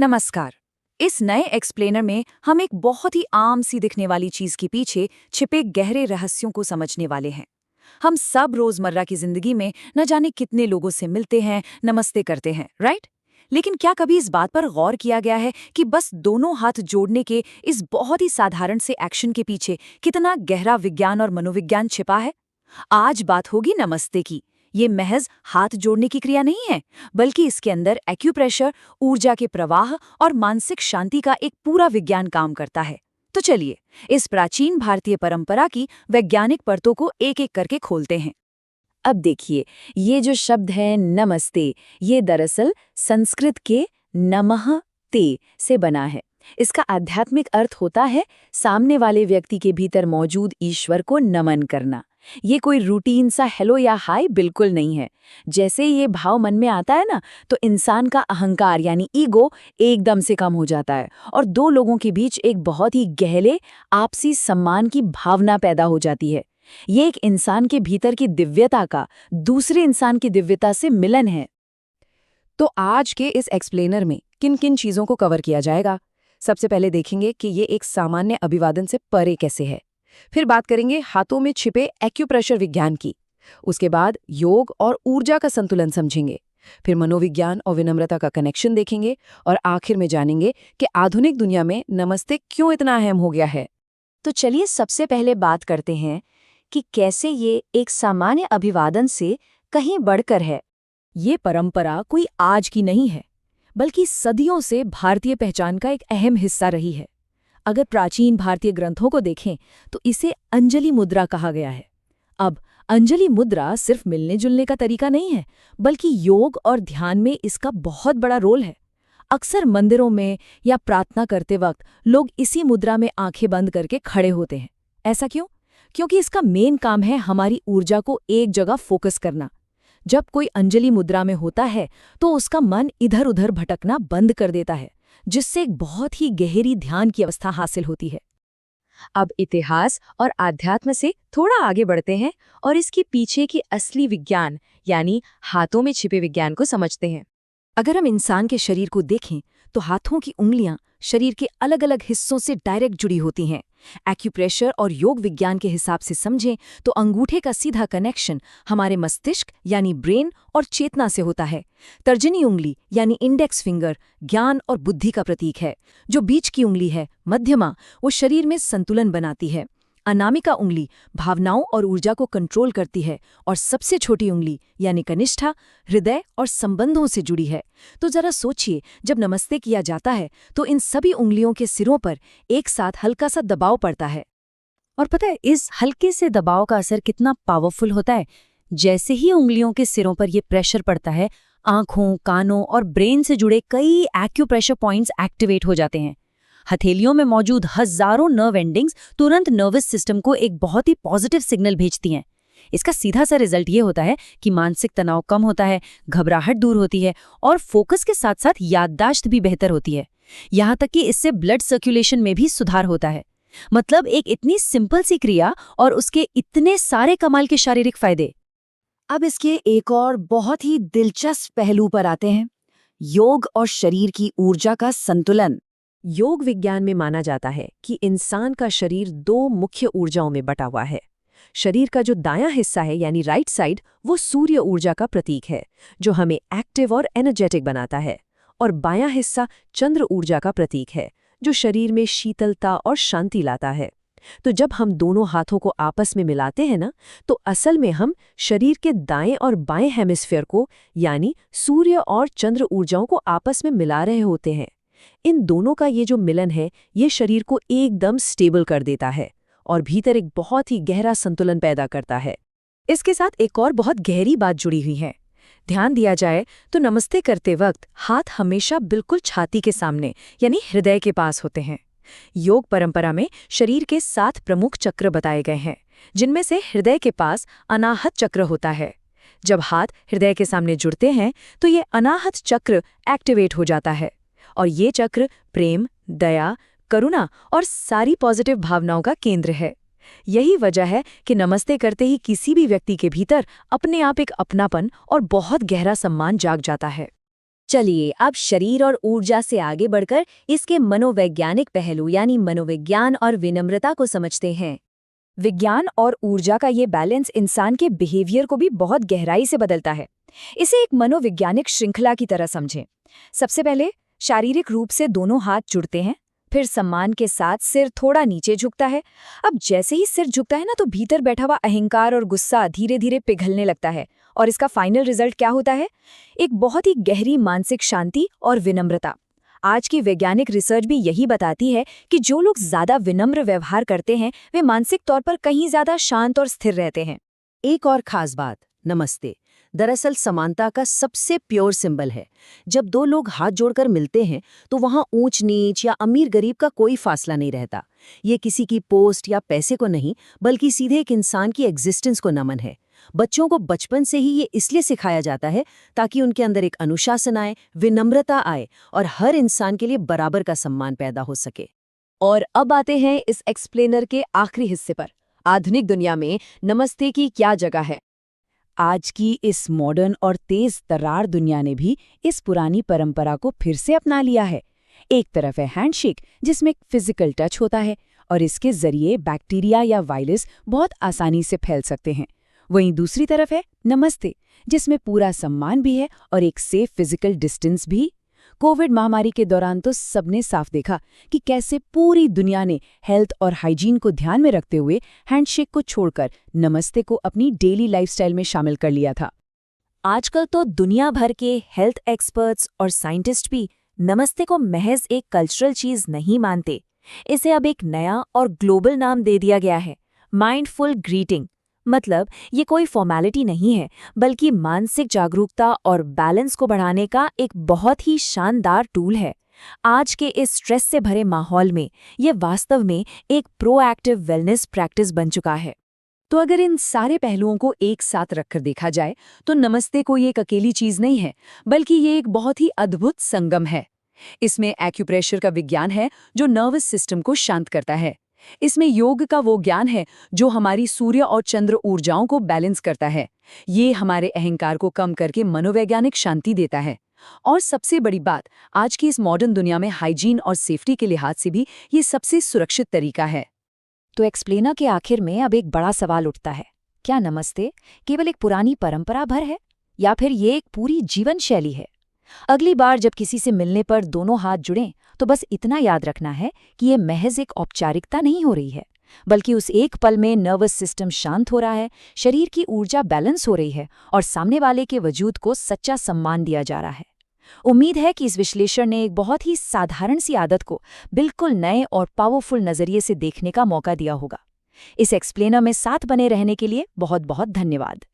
नमस्कार। इस नए एक्सप्लेनर में हम एक बहुत ही आम सी दिखने वाली चीज के पीछे छिपे गहरे रहस्यों को समझने वाले हैं। हम सब रोजमर्रा की जिंदगी में न जाने कितने लोगों से मिलते हैं, नमस्ते करते हैं, राइट? लेकिन क्या कभी इस बात पर गौर किया गया है कि बस दोनों हाथ जोड़ने के इस बहुत ही साधारण से एक्शन के पीछे कितना गहरा विज्ञान और मनोविज्ञान छिपा है? आज बात होगी नमस्ते की। ये महज हाथ जोड़ने की क्रिया नहीं है, बल्कि इसके अंदर एक्यूप्रेशर, ऊर्जा के प्रवाह और मानसिक शांति का एक पूरा विज्ञान काम करता है। तो चलिए, इस प्राचीन भारतीय परंपरा की वैज्ञानिक परतों को एक-एक करके खोलते हैं। अब देखिए, ये जो शब्द है नमस्ते, ये दरअसल संस्कृत के नमः ते से बना है। इसका आध्यात्मिक अर्थ होता है सामने वाले व्यक्ति के भीतर मौजूद ईश्वर को नमन करना। ये कोई रूटीन सा हेलो या हाय बिल्कुल नहीं है। जैसे ये भाव मन में आता है ना, तो इंसान का अहंकार यानी ईगो एकदम से कम हो जाता है और दो लोगों के बीच एक बहुत ही गहरे आपसी सम्मान की भावना पैदा हो जाती है। ये एक इंसान के भीतर की दिव्यता का दूसरे इंसान की दिव्यता से मिलन है। तो आज के इस एक्सप्लेनर में किन किन चीजों को कवर किया जाएगा? सबसे पहले देखेंगे कि ये एक सामान्य अभिवादन से परे कैसे है। फिर बात करेंगे हाथों में छिपे एक्यूप्रेशर विज्ञान की। उसके बाद योग और ऊर्जा का संतुलन समझेंगे। फिर मनोविज्ञान और विनम्रता का कनेक्शन देखेंगे और आखिर में जानेंगे कि आधुनिक दुनिया में नमस्ते क्यों इतना अहम हो गया है। तो चलिए सबसे पहले बात करते हैं कि कैसे ये एक सामान्य अभिवादन से कहीं बढ़कर है। ये परंपरा कोई आज की नहीं है, बल्कि सदियों से भारतीय पहचान का एक अहम हिस्सा रही है। अगर प्राचीन भारतीय ग्रंथों को देखें तो इसे अंजलि मुद्रा कहा गया है। अब अंजलि मुद्रा सिर्फ मिलने जुलने का तरीका नहीं है, बल्कि योग और ध्यान में इसका बहुत बड़ा रोल है। अक्सर मंदिरों में या प्रार्थना करते वक्त लोग इसी मुद्रा में आंखें बंद करके खड़े होते हैं। ऐसा क्यों? क्योंकि इसका मेन काम है हमारी ऊर्जा को एक जगह फोकस करना। जब कोई अंजलि मुद्रा में होता है तो उसका मन इधर उधर भटकना बंद कर देता है, जिससे एक बहुत ही गहरी ध्यान की अवस्था हासिल होती है। अब इतिहास और आध्यात्म से थोड़ा आगे बढ़ते हैं और इसके पीछे की असली विज्ञान यानी हाथों में छिपे विज्ञान को समझते हैं। अगर हम इंसान के शरीर को देखें तो हाथों की उंगलियां शरीर के अलग अलग हिस्सों से डायरेक्ट जुड़ी होती हैं। एक्यूप्रेशर और योग विज्ञान के हिसाब से समझें तो अंगूठे का सीधा कनेक्शन हमारे मस्तिष्क यानी ब्रेन और चेतना से होता है। तर्जनी उंगली यानी इंडेक्स फिंगर ज्ञान और बुद्धि का प्रतीक है। जो बीच की उंगली है मध्यमा, वो शरीर में संतुलन बनाती है। अनामिका उंगली भावनाओं और ऊर्जा को कंट्रोल करती है और सबसे छोटी उंगली यानी कनिष्ठा हृदय और संबंधों से जुड़ी है। तो जरा सोचिए, जब नमस्ते किया जाता है तो इन सभी उंगलियों के सिरों पर एक साथ हल्का सा दबाव पड़ता है। और पता है इस हल्के से दबाव का असर कितना पावरफुल होता है। जैसे ही उंगलियों के सिरों पर ये प्रेशर पड़ता है, आंखों, कानों और ब्रेन से जुड़े कई एक्यूप्रेशर पॉइंट्स एक्टिवेट हो जाते हैं। हथेलियों में मौजूद हजारों नर्व एंडिंग्स तुरंत नर्वस सिस्टम को एक बहुत ही पॉजिटिव सिग्नल भेजती हैं। इसका सीधा सा रिजल्ट ये होता है कि मानसिक तनाव कम होता है, घबराहट दूर होती है और फोकस के साथ साथ याददाश्त भी बेहतर होती है। यहाँ तक कि इससे ब्लड सर्कुलेशन में भी सुधार होता है। मतलब एक इतनी सिंपल सी क्रिया और उसके इतने सारे कमाल के शारीरिक फायदे। अब इसके एक और बहुत ही दिलचस्प पहलू पर आते हैं, योग और शरीर की ऊर्जा का संतुलन। योग विज्ञान में माना जाता है कि इंसान का शरीर दो मुख्य ऊर्जाओं में बटा हुआ है। शरीर का जो दायां हिस्सा है यानी राइट साइड, वो सूर्य ऊर्जा का प्रतीक है जो हमें एक्टिव और एनर्जेटिक बनाता है, और बायां हिस्सा चंद्र ऊर्जा का प्रतीक है जो शरीर में शीतलता और शांति लाता है। तो जब हम दोनों हाथों को आपस में मिलाते हैं ना, तो असल में हम शरीर के दाएं और बाएं हेमिस्फीयर को यानी सूर्य और चंद्र ऊर्जाओं को आपस में मिला रहे होते हैं। इन दोनों का ये जो मिलन है, ये शरीर को एकदम स्टेबल कर देता है और भीतर एक बहुत ही गहरा संतुलन पैदा करता है। इसके साथ एक और बहुत गहरी बात जुड़ी हुई है। ध्यान दिया जाए तो नमस्ते करते वक्त हाथ हमेशा बिल्कुल छाती के सामने यानी हृदय के पास होते हैं। योग परंपरा में शरीर के 7 प्रमुख चक्र बताए गए हैं, जिनमें से हृदय के पास अनाहत चक्र होता है। जब हाथ हृदय के सामने जुड़ते हैं तो ये अनाहत चक्र एक्टिवेट हो जाता है और ये चक्र प्रेम, दया, करुणा और सारी पॉजिटिव भावनाओं का केंद्र है। यही वजह है कि नमस्ते करते ही किसी भी व्यक्ति के भीतर अपने आप एक अपनापन और बहुत गहरा सम्मान जाग जाता है। चलिए अब शरीर और ऊर्जा से आगे बढ़कर इसके मनोवैज्ञानिक पहलू यानी मनोविज्ञान और विनम्रता को समझते हैं। विज्ञान और ऊर्जा का ये बैलेंस इंसान के बिहेवियर को भी बहुत गहराई से बदलता है। इसे एक मनोवैज्ञानिक श्रृंखला की तरह समझें। सबसे पहले शारीरिक रूप से दोनों हाथ जुड़ते हैं, फिर सम्मान के साथ सिर थोड़ा नीचे झुकता है। अब जैसे ही सिर झुकता है ना, तो भीतर बैठा हुआ अहंकार और गुस्सा धीरे धीरे पिघलने लगता है, और इसका फाइनल रिजल्ट क्या होता है? एक बहुत ही गहरी मानसिक शांति और विनम्रता। आज की वैज्ञानिक रिसर्च भी यही बताती है कि जो लोग ज्यादा विनम्र व्यवहार करते हैं वे मानसिक तौर पर कहीं ज्यादा शांत और स्थिर रहते हैं। एक और खास बात, नमस्ते दरअसल समानता का सबसे प्योर सिंबल है। जब दो लोग हाथ जोड़कर मिलते हैं तो वहां ऊंच नीच या अमीर गरीब का कोई फासला नहीं रहता। ये किसी की पोस्ट या पैसे को नहीं, बल्कि सीधे एक इंसान की एग्जिस्टेंस को नमन है। बच्चों को बचपन से ही ये इसलिए सिखाया जाता है ताकि उनके अंदर एक अनुशासन आए, विनम्रता आए और हर इंसान के लिए बराबर का सम्मान पैदा हो सके। और अब आते हैं इस एक्सप्लेनर के आखिरी हिस्से पर। आधुनिक दुनिया में नमस्ते की क्या जगह है? आज की इस मॉडर्न और तेज तर्रार दुनिया ने भी इस पुरानी परंपरा को फिर से अपना लिया है। एक तरफ है हैंडशेक, जिसमें फिजिकल टच होता है और इसके जरिए बैक्टीरिया या वायरस बहुत आसानी से फैल सकते हैं। वहीं दूसरी तरफ है नमस्ते, जिसमें पूरा सम्मान भी है और एक सेफ फिजिकल डिस्टेंस भी। कोविड महामारी के दौरान तो सबने साफ देखा कि कैसे पूरी दुनिया ने हेल्थ और हाइजीन को ध्यान में रखते हुए हैंडशेक को छोड़कर नमस्ते को अपनी डेली लाइफस्टाइल में शामिल कर लिया था। आजकल तो दुनिया भर के हेल्थ एक्सपर्ट्स और साइंटिस्ट भी नमस्ते को महज एक कल्चरल चीज नहीं मानते। इसे अब एक नया और ग्लोबल नाम दे दिया गया है, माइंडफुल ग्रीटिंग। मतलब ये कोई फॉर्मेलिटी नहीं है, बल्कि मानसिक जागरूकता और बैलेंस को बढ़ाने का एक बहुत ही शानदार टूल है। आज के इस स्ट्रेस से भरे माहौल में ये वास्तव में एक प्रोएक्टिव वेलनेस प्रैक्टिस बन चुका है। तो अगर इन सारे पहलुओं को एक साथ रखकर देखा जाए तो नमस्ते कोई एक अकेली चीज नहीं है, बल्कि ये एक बहुत ही अद्भुत संगम है। इसमें एक्यूप्रेशर का विज्ञान है जो नर्वस सिस्टम को शांत करता है। इसमें योग का वो ज्ञान है जो हमारी सूर्य और चंद्र ऊर्जाओं को बैलेंस करता है। ये हमारे अहंकार को कम करके मनोवैज्ञानिक शांति देता है। और सबसे बड़ी बात, आज की इस मॉडर्न दुनिया में हाइजीन और सेफ्टी के लिहाज से भी ये सबसे सुरक्षित तरीका है। तो एक्सप्लेनर के आखिर में अब एक बड़ा सवाल उठता है, क्या नमस्ते केवल एक पुरानी परंपरा भर है या फिर ये एक पूरी जीवन शैली है? अगली बार जब किसी से मिलने पर दोनों हाथ जुड़ें तो बस इतना याद रखना है कि ये महज एक औपचारिकता नहीं हो रही है, बल्कि उस एक पल में नर्वस सिस्टम शांत हो रहा है, शरीर की ऊर्जा बैलेंस हो रही है और सामने वाले के वजूद को सच्चा सम्मान दिया जा रहा है। उम्मीद है कि इस विश्लेषण ने एक बहुत ही साधारण सी आदत को बिल्कुल नए और पावरफुल नजरिए से देखने का मौका दिया होगा। इस एक्सप्लेनर में साथ बने रहने के लिए बहुत बहुत धन्यवाद।